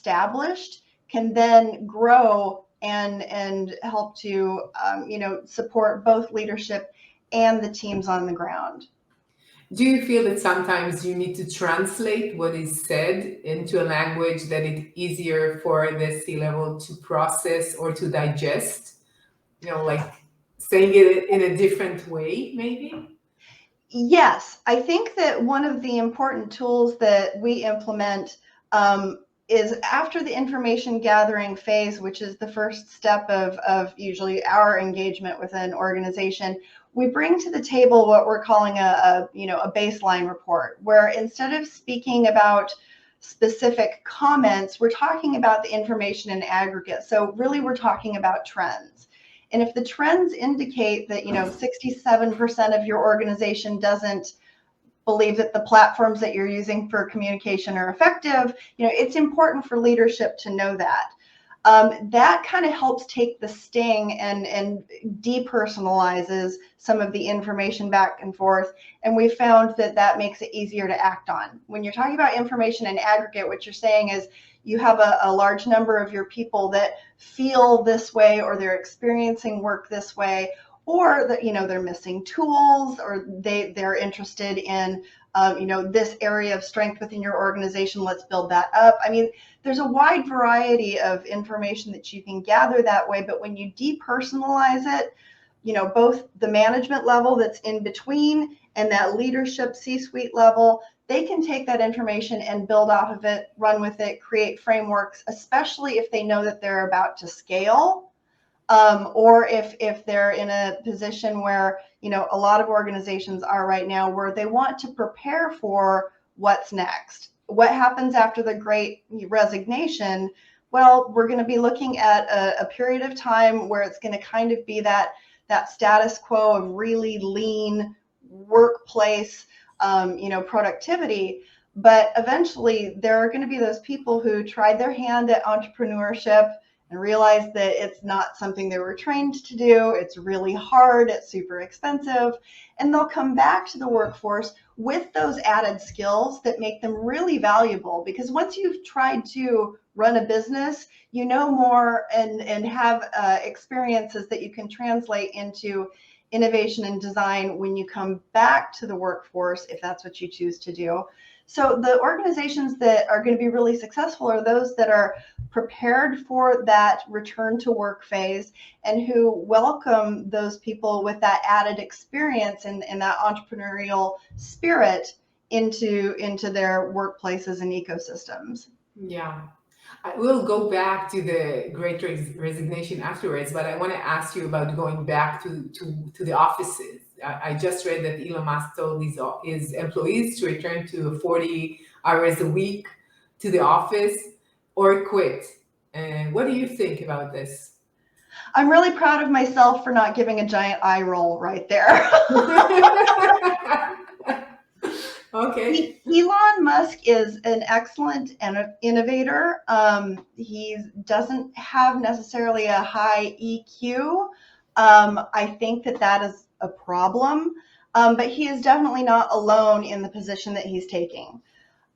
established can then grow and help to support both leadership and the teams on the ground. Do you feel that sometimes you need to translate what is said into a language that it's easier for the C-level to process or to digest? Like saying it in a different way, maybe? Yes, I think that one of the important tools that we implement is after the information gathering phase, which is the first step of usually our engagement with an organization. We bring to the table what we're calling a baseline report, where instead of speaking about specific comments, we're talking about the information in aggregate. So really, we're talking about trends. And if the trends indicate that 67% of your organization doesn't believe that the platforms that you're using for communication are effective, it's important for leadership to know that. That kind of helps take the sting and depersonalizes some of the information back and forth. And we found that makes it easier to act on. When you're talking about information in aggregate, what you're saying is you have a large number of your people that feel this way, or they're experiencing work this way, or that they're missing tools, or they're interested in this area of strength within your organization. Let's build that up. I mean, there's a wide variety of information that you can gather that way, but when you depersonalize it, both the management level that's in between and that leadership C-suite level, they can take that information and build off of it, run with it, create frameworks, especially if they know that they're about to scale. Or if they're in a position where, a lot of organizations are right now, where they want to prepare for what's next. What happens after the Great Resignation? Well, we're going to be looking at a period of time where it's going to kind of be that status quo of really lean workplace, productivity. But eventually there are going to be those people who tried their hand at entrepreneurship and realized that it's not something they were trained to do. It's really hard, it's super expensive, and they'll come back to the workforce with those added skills that make them really valuable. Because once you've tried to run a business, you know more and have experiences that you can translate into innovation and design when you come back to the workforce, if that's what you choose to do. So the organizations that are going to be really successful are those that are prepared for that return to work phase and who welcome those people with that added experience and that entrepreneurial spirit into their workplaces and ecosystems. Yeah. I will go back to the Great Resignation afterwards, but I want to ask you about going back to the offices. I just read that Elon Musk told his employees to return to 40 hours a week to the office or quit. What do you think about this? I'm really proud of myself for not giving a giant eye roll right there. Okay. Elon Musk is an excellent innovator. He doesn't have necessarily a high EQ. I think that is a problem, but he is definitely not alone in the position that he's taking.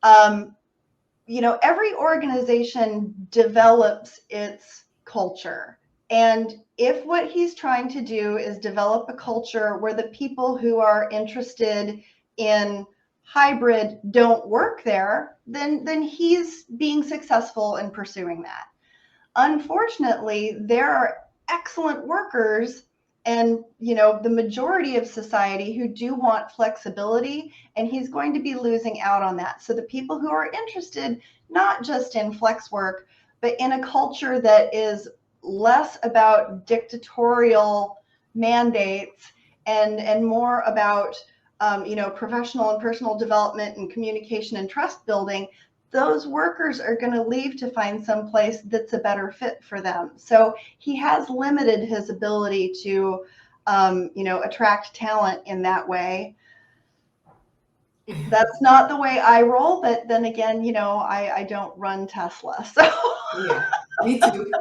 Every organization develops its culture. And if what he's trying to do is develop a culture where the people who are interested in hybrid don't work there, then he's being successful in pursuing that. Unfortunately, there are excellent workers and the majority of society who do want flexibility, and he's going to be losing out on that. So the people who are interested not just in flex work, but in a culture that is less about dictatorial mandates and more about professional and personal development and communication and trust building, those workers are going to leave to find some place that's a better fit for them. So he has limited his ability to, attract talent in that way. That's not the way I roll, but then again, I don't run Tesla. So Yeah, me too.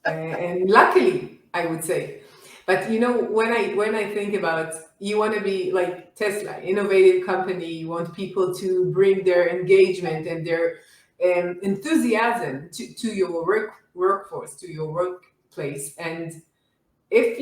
And luckily, I would say. But when I think about, you want to be like Tesla, innovative company, you want people to bring their engagement and their enthusiasm to your workforce, to your workplace. And if